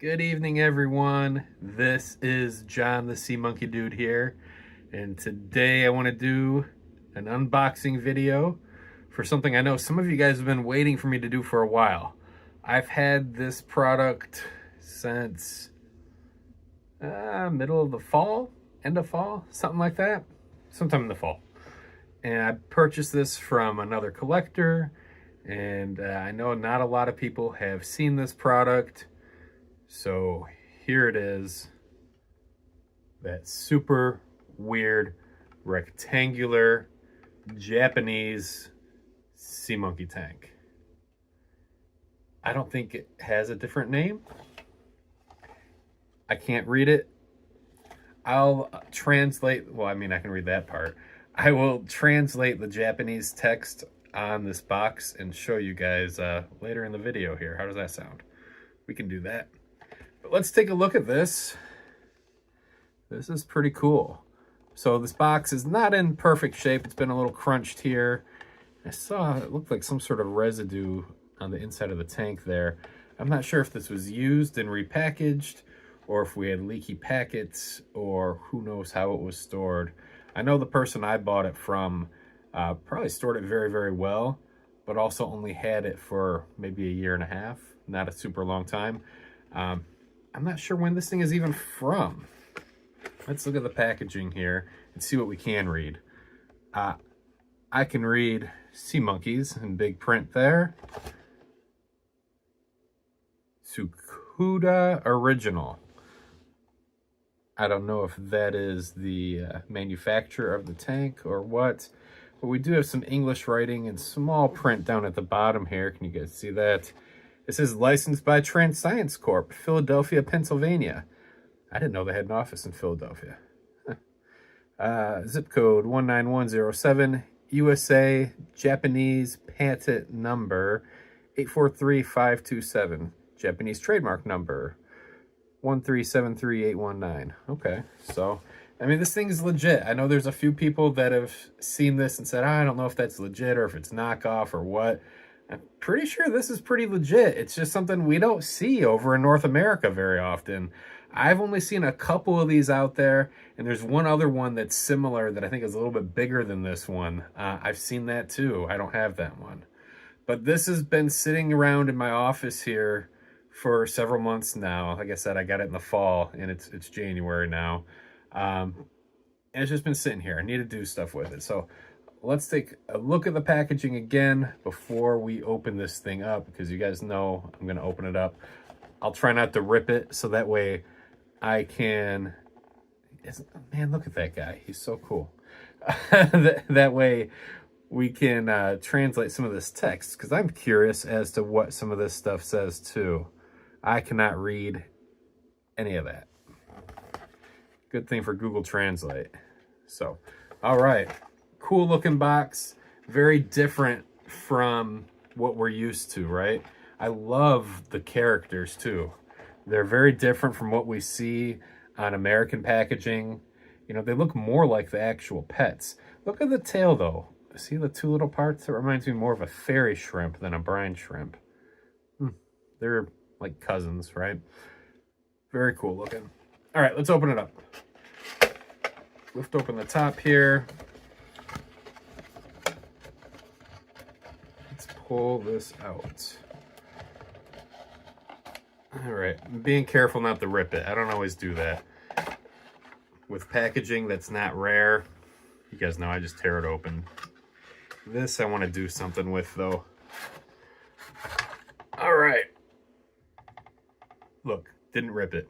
Good evening, everyone. This is John, the Sea Monkey Dude here, and today I want to do an unboxing video for something I know some of you guys have been waiting for me to do for a while. I've had this product since middle of the fall, end of fall, something like that, sometime in the fall. And I purchased this from another collector, and I know not a lot of people have seen this product. So here it is, that super weird rectangular Japanese sea monkey tank. I don't think it has a different name. I can't read it. I'll translate, well, I mean, I can read that part. I will translate the Japanese text on this box and show you guys later in the video here. How does that sound? We can do that. But let's take a look at this. This is pretty cool. So this box is not in perfect shape. It's been a little crunched here. I saw it looked like some sort of residue on the inside of the tank there. I'm not sure if this was used and repackaged or if we had leaky packets or who knows how it was stored. I know the person I bought it from probably stored it very, very well, but also only had it for maybe a year and a half, not a super long time. I'm not sure when this thing is even from. Let's look at the packaging here and see what we can read. I can read sea monkeys in big print there. Tsukuda Original. I don't know if that is the manufacturer of the tank or what, but we do have some English writing and small print down at the bottom here. Can you guys see that? This is licensed by Transscience Corp, Philadelphia, Pennsylvania. I didn't know they had an office in Philadelphia. Zip code 19107, USA, Japanese patent number 843527, Japanese trademark number 1373819. Okay, so, I mean, this thing is legit. I know there's a few people that have seen this and said, I don't know if that's legit or if it's knockoff or what. I'm pretty sure this is pretty legit. It's just something we don't see over in North America very often. I've only seen a couple of these out there, and there's one other one that's similar that I think is a little bit bigger than this one. I've seen that too. I don't have that one. But this has been sitting around in my office here for several months now. Like I said, I got it in the fall, and it's January now. And it's just been sitting here. I need to do stuff with it. So let's take a look at the packaging again before we open this thing up, because you guys know I'm going to open it up. I'll try not to rip it, so that way I can... Man, look at that guy. He's so cool. that way we can translate some of this text, because I'm curious as to what some of this stuff says too. I cannot read any of that. Good thing for Google Translate. So, all right. Cool looking box. Very different from what we're used to, right? I love the characters too. They're very different from what we see on American packaging. You know, they look more like the actual pets. Look at the tail though. See the two little parts? It reminds me more of a fairy shrimp than a brine shrimp. They're like cousins, right? Very cool looking. All right, let's open it up. Lift open the top here. Let's pull this out. All right, I'm being careful not to rip it. I don't always do that. With packaging that's not rare, you guys know I just tear it open. This I want to do something with though. All right. Look, didn't rip it.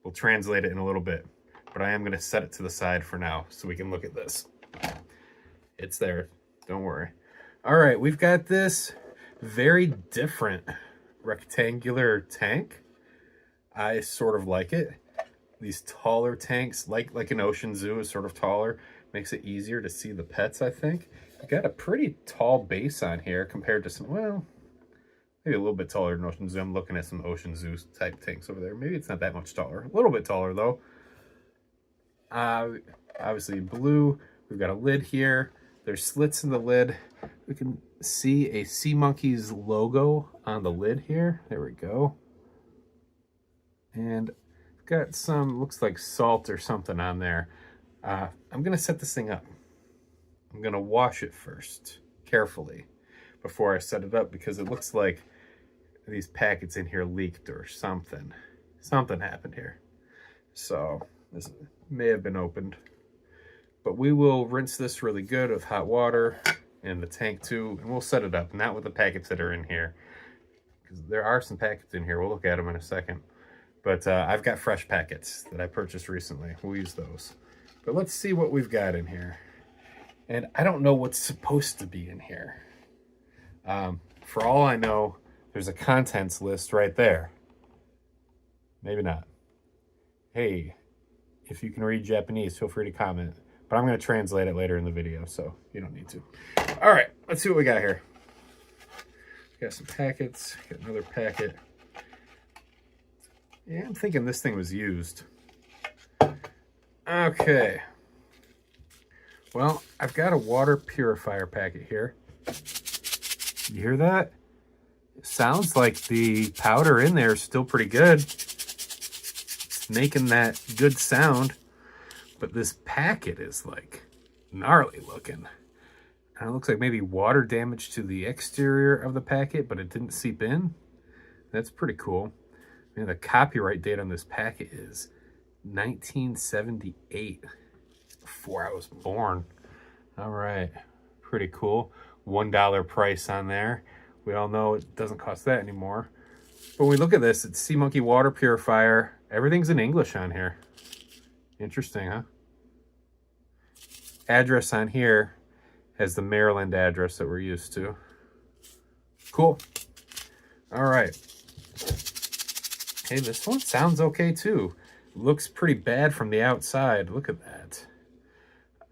We'll translate it in a little bit, but I am going to set it to the side for now so we can look at this. It's there, don't worry. All right, we've got this very different rectangular tank. I sort of like it. These taller tanks, like an ocean zoo, is sort of taller. Makes it easier to see the pets, I think. You've got a pretty tall base on here compared to some, well, maybe a little bit taller than ocean zoo. I'm looking at some ocean zoo type tanks over there. Maybe it's not that much taller. A little bit taller though. Obviously blue. We've got a lid here. There's slits in the lid. We can see a Sea Monkeys logo on the lid here. There we go. And got some, looks like salt or something on there. I'm gonna set this thing up. I'm gonna wash it first, carefully, before I set it up, because it looks like these packets in here leaked or something. Something happened here. So this may have been opened. But we will rinse this really good with hot water, and the tank too, and we'll set it up, not with the packets that are in here. Because there are some packets in here. We'll look at them in a second. But I've got fresh packets that I purchased recently. We'll use those. But let's see what we've got in here. And I don't know what's supposed to be in here. For all I know, there's a contents list right there. Maybe not. Hey, if you can read Japanese, feel free to comment. But I'm going to translate it later in the video, so you don't need to. All right, let's see what we got here. Got some packets. Got another packet. Yeah, I'm thinking this thing was used. Okay. Well, I've got a water purifier packet here. You hear that? It sounds like the powder in there is still pretty good. It's making that good sound. But this packet is like gnarly looking. And it looks like maybe water damage to the exterior of the packet, but it didn't seep in. That's pretty cool. Man, the copyright date on this packet is 1978. Before I was born. All right, pretty cool. $1 price on there. We all know it doesn't cost that anymore. But when we look at this, it's Sea Monkey water purifier. Everything's in English on here. Interesting, huh? Address on here has the Maryland address that we're used to. Cool. All right. Hey, this one sounds okay too. Looks pretty bad from the outside. Look at that.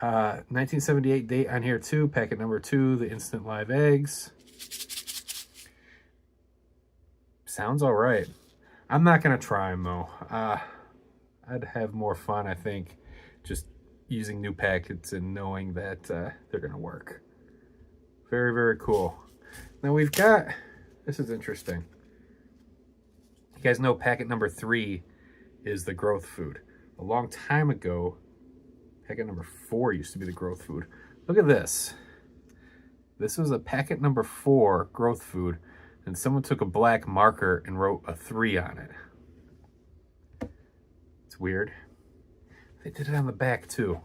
1978 date on here too. Packet number 2, the instant live eggs. Sounds all right. I'm not going to try them though. I'd have more fun, I think, just using new packets and knowing that they're going to work. Very, very cool. Now we've got, this is interesting. You guys know packet number 3 is the growth food. A long time ago, packet number 4 used to be the growth food. Look at this. This was a packet number 4 growth food, and someone took a black marker and wrote a 3 on it. It's weird. They did it on the back too.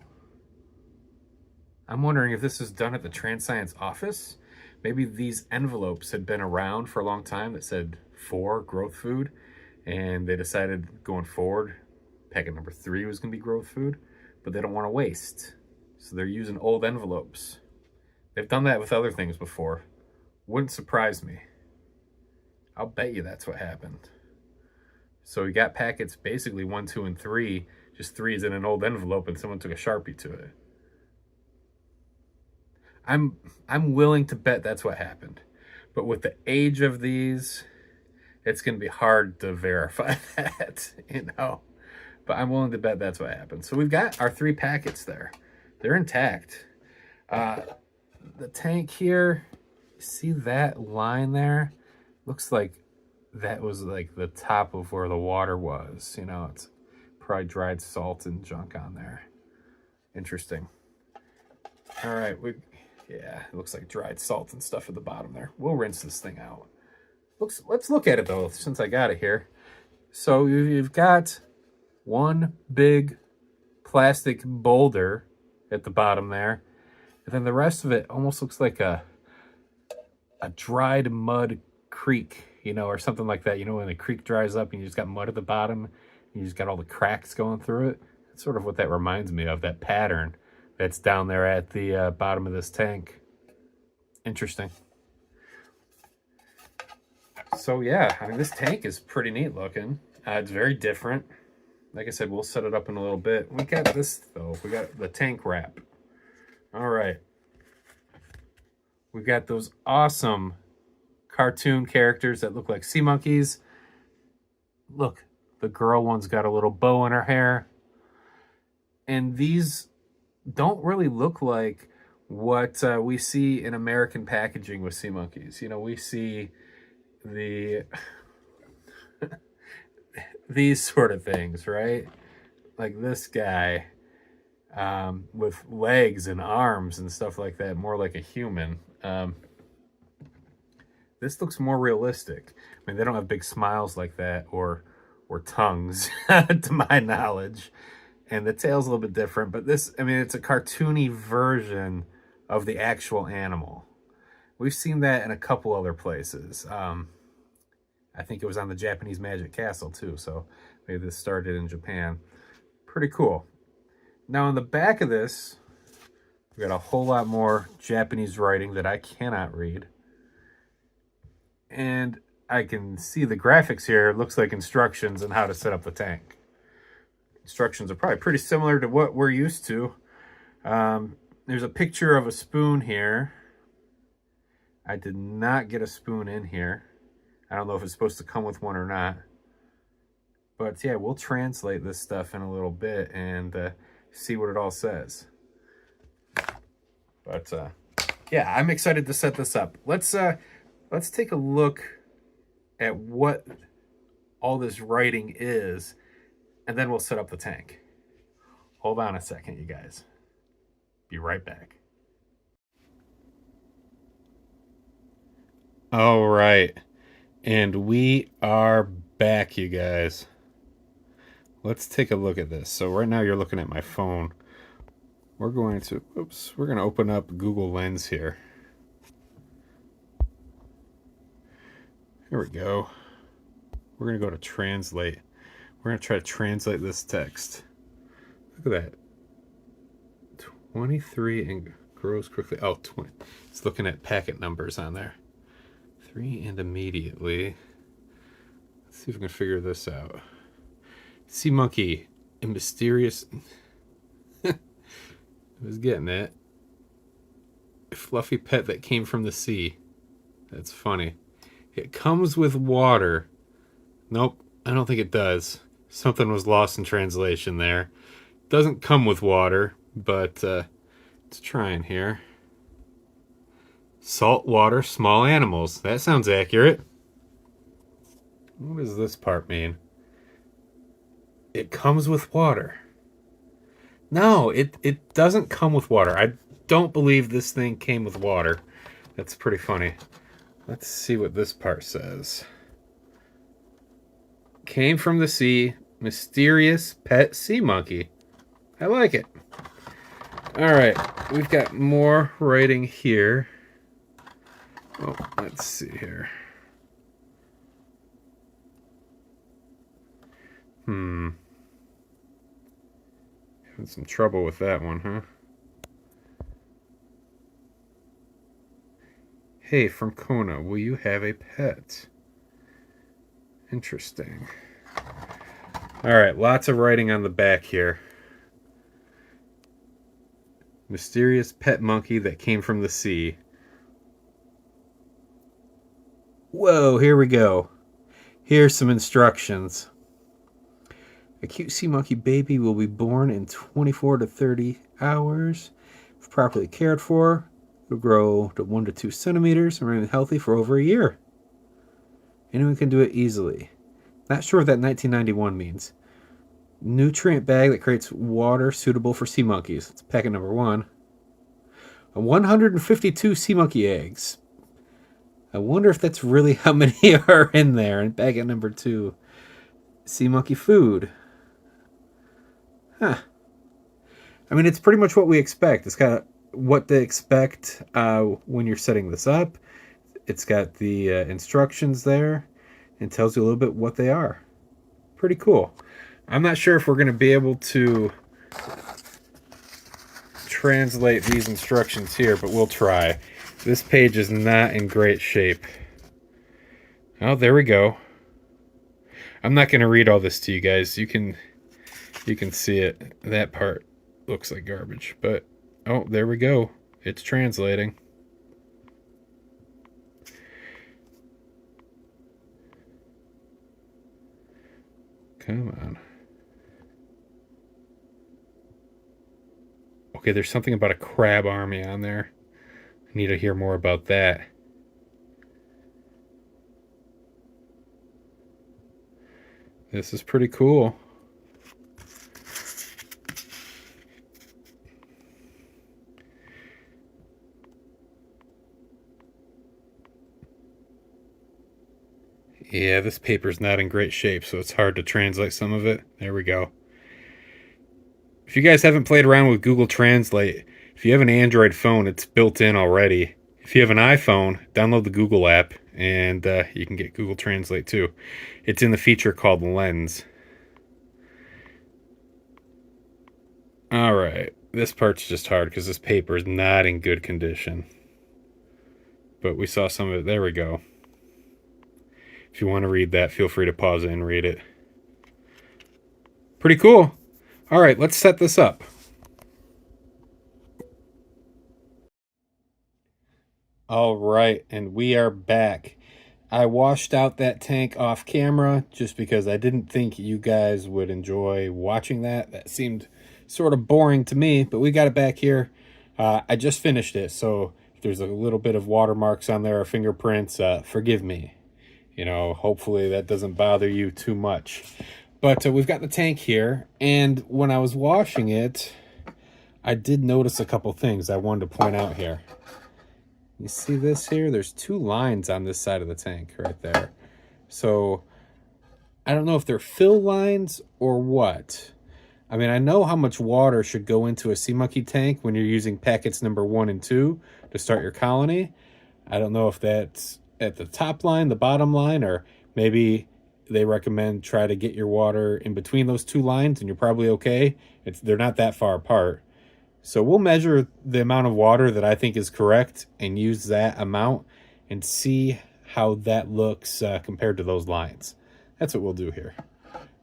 I'm wondering if this is done at the Transscience office. Maybe these envelopes had been around for a long time that said 4 growth food, and they decided going forward, packet number 3 was going to be growth food, but they don't want to waste. So they're using old envelopes. They've done that with other things before. Wouldn't surprise me. I'll bet you that's what happened. So we got packets basically 1, 2, and 3. Just 3 is in an old envelope and someone took a Sharpie to it. I'm willing to bet that's what happened. But with the age of these, it's going to be hard to verify that, you know. But I'm willing to bet that's what happened. So we've got our 3 packets there. They're intact. The tank here, see that line there? Looks like that was like the top of where the water was. You know, it's probably dried salt and junk on there. Interesting. All right, yeah, it looks like dried salt and stuff at the bottom there. We'll rinse this thing out. Let's look at it though, since I got it here. So you've got one big plastic boulder at the bottom there, and then the rest of it almost looks like a dried mud creek, you know, or something like that. You know, when the creek dries up and you just got mud at the bottom, and you just got all the cracks going through it. That's sort of what that reminds me of, that pattern that's down there at the bottom of this tank. Interesting. So yeah, I mean, this tank is pretty neat looking. It's very different. Like I said, we'll set it up in a little bit. We got this though. We got the tank wrap. All right. We've got those awesome cartoon characters that look like sea monkeys. Look, the girl one's got a little bow in her hair. And these don't really look like what we see in American packaging with sea monkeys. You know, we see the these sort of things, right? Like this guy with legs and arms and stuff like that, more like a human. This looks more realistic. I mean, they don't have big smiles like that or tongues, to my knowledge, and the tail's a little bit different. But this, I mean, it's a cartoony version of the actual animal. We've seen that in a couple other places. I think it was on the Japanese Magic Castle too, so maybe this started in Japan. Pretty cool. Now on the back of this, we got a whole lot more Japanese writing that I cannot read. And I can see the graphics here. It looks like instructions on how to set up the tank. Instructions are probably pretty similar to what we're used to. There's a picture of a spoon here. I did not get a spoon in here. I don't know if it's supposed to come with one or not. But yeah, we'll translate this stuff in a little bit and see what it all says. But yeah, I'm excited to set this up. Let's take a look at what all this writing is, and then we'll set up the tank. Hold on a second, you guys. Be right back. All right. And we are back, you guys. Let's take a look at this. So right now you're looking at my phone. We're going to open up Google Lens here. Here we go. We're going to go to translate. We're going to try to translate this text. Look at that. 23 and grows quickly. Oh, 20. It's looking at packet numbers on there. 3 and immediately. Let's see if we can figure this out. Sea monkey, a mysterious... I was getting it. A fluffy pet that came from the sea. That's funny. It comes with water. Nope, I don't think it does. Something was lost in translation there. Doesn't come with water, but let's try in here. Saltwater small animals. That sounds accurate. What does this part mean? It comes with water. No, it doesn't come with water. I don't believe this thing came with water. That's pretty funny. Let's see what this part says. Came from the sea, mysterious pet sea monkey. I like it. All right, we've got more writing here. Oh, let's see here. Having some trouble with that one, huh? Hey, from Kona, will you have a pet? Interesting. All right, lots of writing on the back here. Mysterious pet monkey that came from the sea. Whoa, here we go. Here's some instructions. A cute sea monkey baby will be born in 24 to 30 hours. If properly cared for, it will grow to 1 to 2 centimeters and remain healthy for over a year. Anyone can do it easily. Not sure what that 1991 means. Nutrient bag that creates water suitable for sea monkeys. It's packet number 1. 152 sea monkey eggs. I wonder if that's really how many are in there. And packet number 2. Sea monkey food. Huh. I mean, it's pretty much what we expect. It's got what to expect when you're setting this up. It's got the instructions there and tells you a little bit what they are. Pretty cool. I'm not sure if we're going to be able to translate these instructions here, but we'll try. This page is not in great shape. Oh, there we go. I'm not going to read all this to you guys. You can see it. That part looks like garbage, but oh, there we go. It's translating. Come on. Okay, there's something about a crab army on there. I need to hear more about that. This is pretty cool. Yeah, this paper's not in great shape, so it's hard to translate some of it. There we go. If you guys haven't played around with Google Translate, if you have an Android phone, it's built in already. If you have an iPhone, download the Google app, and you can get Google Translate too. It's in the feature called Lens. All right, this part's just hard because this paper is not in good condition. But we saw some of it. There we go. If you want to read that, feel free to pause it and read it. Pretty cool. All right, let's set this up. All right, and we are back. I washed out that tank off camera just because I didn't think you guys would enjoy watching that. That seemed sort of boring to me, but we got it back here. I just finished it, so if there's a little bit of watermarks on there or fingerprints, forgive me. You know, hopefully that doesn't bother you too much. But we've got the tank here, and when I was washing it, I did notice a couple things I wanted to point out here. You see this here? There's two lines on this side of the tank right there. So I don't know if they're fill lines or what. I mean, I know how much water should go into a sea monkey tank when you're using packets number 1 and 2 to start your colony. I don't know if that's at the top line, the bottom line, or maybe they recommend try to get your water in between those two lines and you're probably okay. They're not that far apart. So we'll measure the amount of water that I think is correct and use that amount and see how that looks compared to those lines. That's what we'll do here.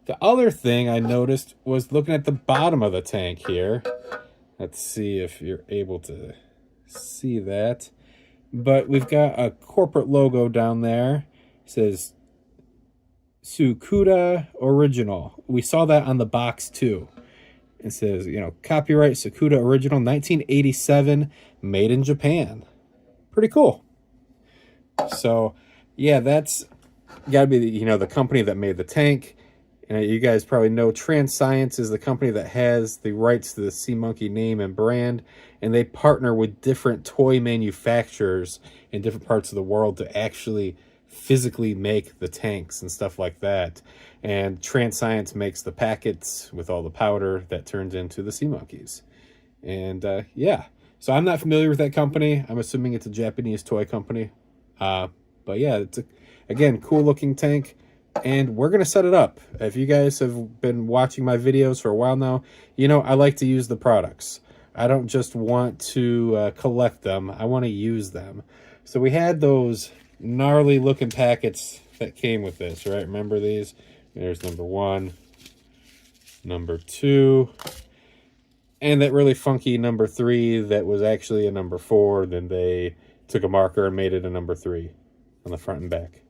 The other thing I noticed was looking at the bottom of the tank here. Let's see if you're able to see that. But we've got a corporate logo down there. It says Tsukuda Original. We saw that on the box too. It says, you know, copyright Tsukuda Original 1987, made in Japan. Pretty cool. So, yeah, that's got to be, the company that made the tank. You guys probably know Transscience is the company that has the rights to the Sea Monkey name and brand, and they partner with different toy manufacturers in different parts of the world to actually physically make the tanks and stuff like that. And Transscience makes the packets with all the powder that turns into the Sea Monkeys. And yeah, so I'm not familiar with that company. I'm assuming it's a Japanese toy company. But yeah, it's again, cool looking tank. And we're going to set it up. If you guys have been watching my videos for a while now, I like to use the products. I don't just want to collect them. I want to use them. So we had those gnarly looking packets that came with this, right? Remember these? There's number 1, number 2, and that really funky number 3 that was actually a number 4. Then they took a marker and made it a number 3 on the front and back.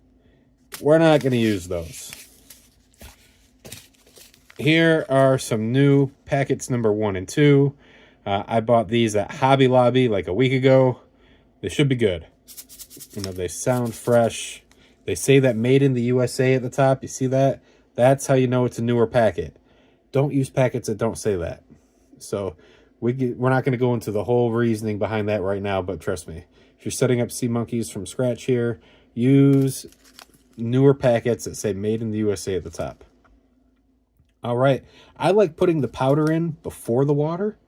We're not going to use those. Here are some new packets number 1 and 2. I bought these at Hobby Lobby like a week ago. They should be good. They sound fresh. They say that made in the USA at the top. You see that? That's how you know it's a newer packet. Don't use packets that don't say that. So we're not going to go into the whole reasoning behind that right now, but trust me, if you're setting up Sea Monkeys from scratch here, use newer packets that say made in the USA at the top. All right. I like putting the powder in before the water.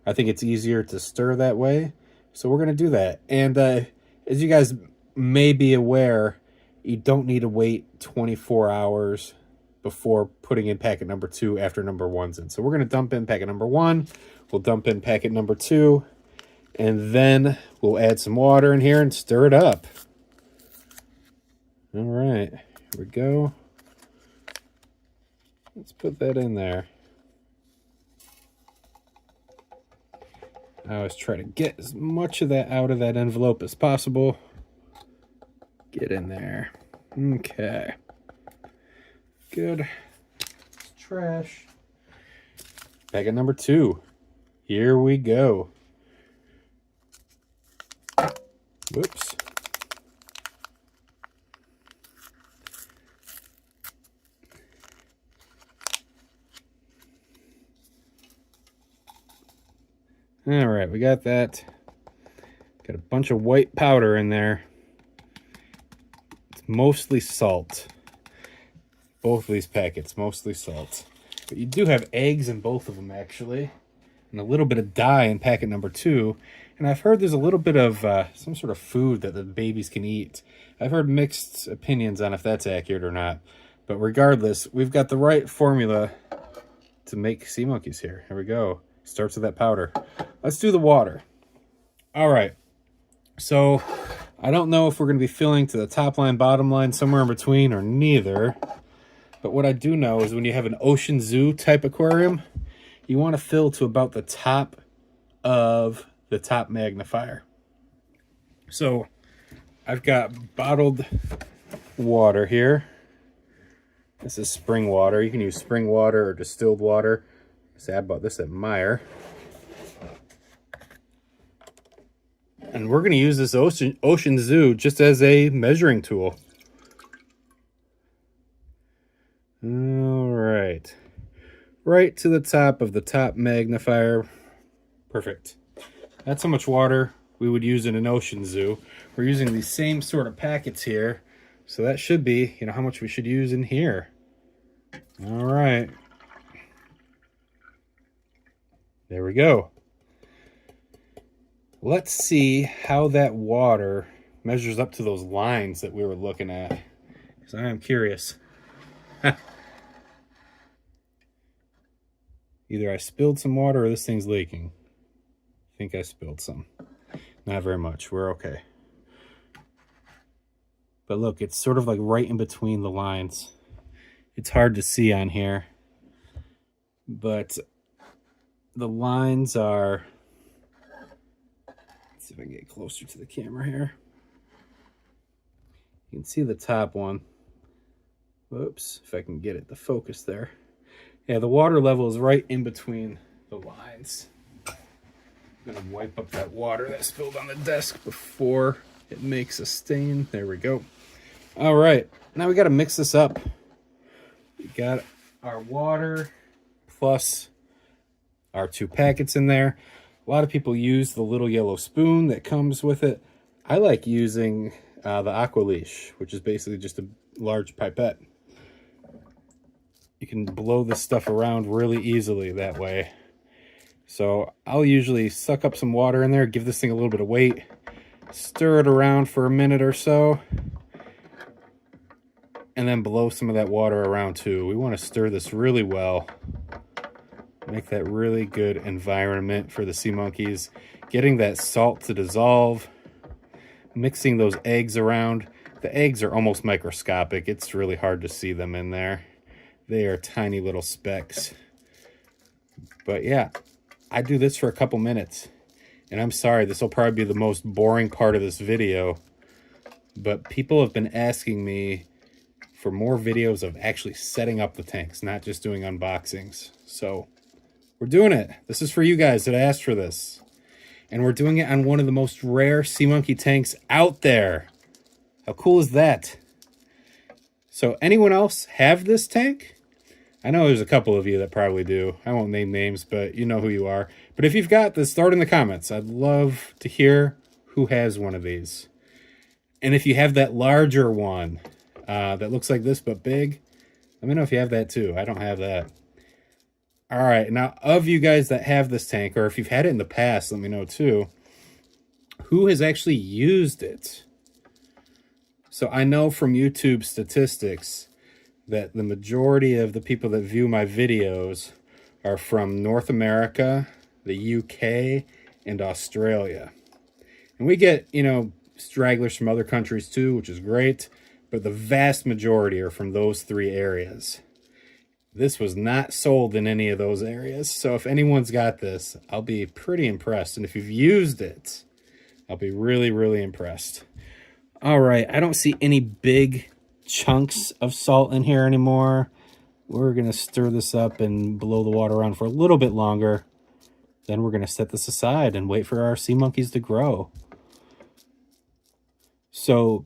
I think it's easier to stir that way. So we're going to do that. And as you guys may be aware, you don't need to wait 24 hours before putting in packet number 2 after number 1's in. So we're going to dump in packet number 1. We'll dump in packet number 2. And then we'll add some water in here and stir it up. All right, here we go. Let's put that in there. I always try to get as much of that out of that envelope as possible. Get in there. Okay. Good. Trash. Packet number 2. Here we go. Whoops. All right, we got that. Got a bunch of white powder in there. It's mostly salt. Both of these packets, mostly salt. But you do have eggs in both of them, actually. And a little bit of dye in packet number 2. And I've heard there's a little bit of some sort of food that the babies can eat. I've heard mixed opinions on if that's accurate or not. But regardless, we've got the right formula to make sea monkeys here. Here we go. Starts with that powder. Let's do the water. All right. So I don't know if we're going to be filling to the top line, bottom line, somewhere in between, or neither. But what I do know is when you have an ocean zoo type aquarium, you want to fill to about the top of the top magnifier. So I've got bottled water here. This is spring water. You can use spring water or distilled water. I bought this at Meijer. And we're going to use this Ocean Zoo just as a measuring tool. All right. Right to the top of the top magnifier. Perfect. That's how much water we would use in an Ocean Zoo. We're using these same sort of packets here. So that should be, how much we should use in here. All right. There we go. Let's see how that water measures up to those lines that we were looking at. Because I am curious. Either I spilled some water or this thing's leaking. I think I spilled some. Not very much. We're okay. But look, it's sort of like right in between the lines. It's hard to see on here. But the lines are... Let's see if I can get closer to the camera here. You can see the top one. Whoops, if I can get it to focus there. Yeah, the water level is right in between the lines. I'm gonna wipe up that water that spilled on the desk before it makes a stain. There we go. All right, now we gotta mix this up. We got our water plus our 2 packets in there. A lot of people use the little yellow spoon that comes with it. I like using the Aqualeash, which is basically just a large pipette. You can blow this stuff around really easily that way. So I'll usually suck up some water in there, give this thing a little bit of weight, stir it around for a minute or so, and then blow some of that water around too. We want to stir this really well. Make that really good environment for the sea monkeys. Getting that salt to dissolve. Mixing those eggs around. The eggs are almost microscopic. It's really hard to see them in there. They are tiny little specks. But yeah, I do this for a couple minutes. And I'm sorry, this will probably be the most boring part of this video. But people have been asking me for more videos of actually setting up the tanks, not just doing unboxings. So we're doing it. This is for you guys that asked for this. And we're doing it on one of the most rare sea monkey tanks out there. How cool is that? So anyone else have this tank? I know there's a couple of you that probably do. I won't name names, but you know who you are. But if you've got this, start in the comments. I'd love to hear who has one of these. And if you have that larger one that looks like this but big, let me know if you have that too. I don't have that. All right, now of you guys that have this tank, or if you've had it in the past, let me know too. Who has actually used it? So I know from YouTube statistics that the majority of the people that view my videos are from North America, the UK, and Australia. And we get, stragglers from other countries too, which is great, but the vast majority are from those 3 areas. This was not sold in any of those areas, so if anyone's got this, I'll be pretty impressed. And if you've used it, I'll be really, really impressed. All right, I don't see any big chunks of salt in here anymore. We're going to stir this up and blow the water around for a little bit longer. Then we're going to set this aside and wait for our sea monkeys to grow. So,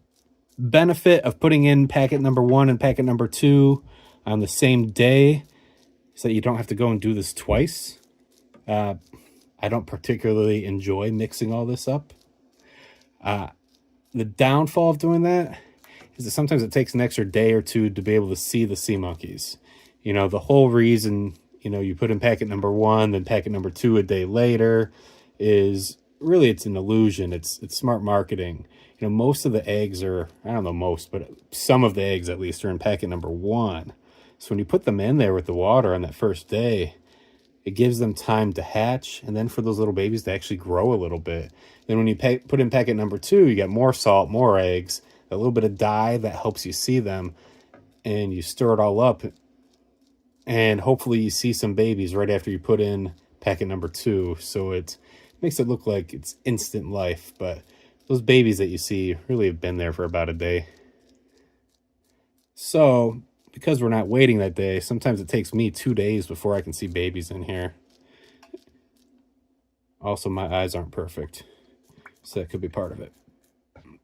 benefit of putting in packet number 1 and packet number 2 on the same day so that you don't have to go and do this twice. I don't particularly enjoy mixing all this up. The downfall of doing that is that sometimes it takes an extra day or two to be able to see the sea monkeys. You know, the whole reason, you know, you put in packet number 1, then packet number 2 a day later is really, it's an illusion. It's smart marketing. You know, most of the eggs are, I don't know most, but some of the eggs at least are in packet number 1. So when you put them in there with the water on that first day, it gives them time to hatch, and then for those little babies to actually grow a little bit. Then when you put in packet number 2, you got more salt, more eggs, a little bit of dye that helps you see them, and you stir it all up, and hopefully you see some babies right after you put in packet number 2. So it makes it look like it's instant life, but those babies that you see really have been there for about a day. So because we're not waiting that day, sometimes it takes me 2 days before I can see babies in here. Also, my eyes aren't perfect, so that could be part of it.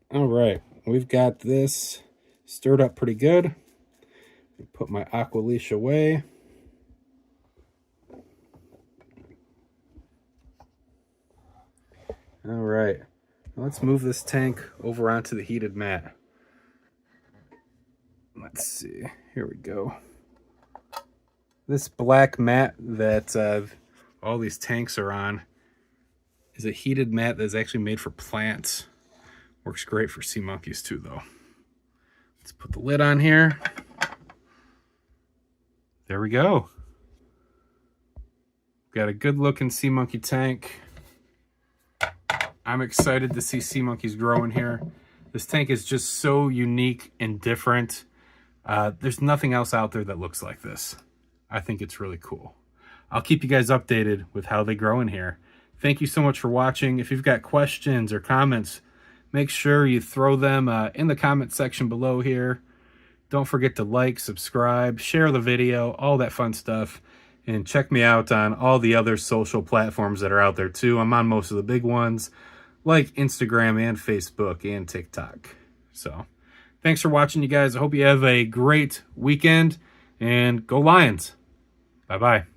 All right, we've got this stirred up pretty good. Put my aqua leash away. All right, now let's move this tank over onto the heated mat. Let's see, here we go. This black mat that all these tanks are on is a heated mat that's actually made for plants. Works great for sea monkeys too, though. Let's put the lid on here. There we go. Got a good looking sea monkey tank. I'm excited to see sea monkeys grow in here. This tank is just so unique and different. There's nothing else out there that looks like this. I think it's really cool. I'll keep you guys updated with how they grow in here. Thank you so much for watching. If you've got questions or comments, make sure you throw them in the comment section below here. Don't forget to like, subscribe, share the video, all that fun stuff. And check me out on all the other social platforms that are out there too. I'm on most of the big ones like Instagram and Facebook and TikTok. So thanks for watching, you guys. I hope you have a great weekend, and go Lions. Bye-bye.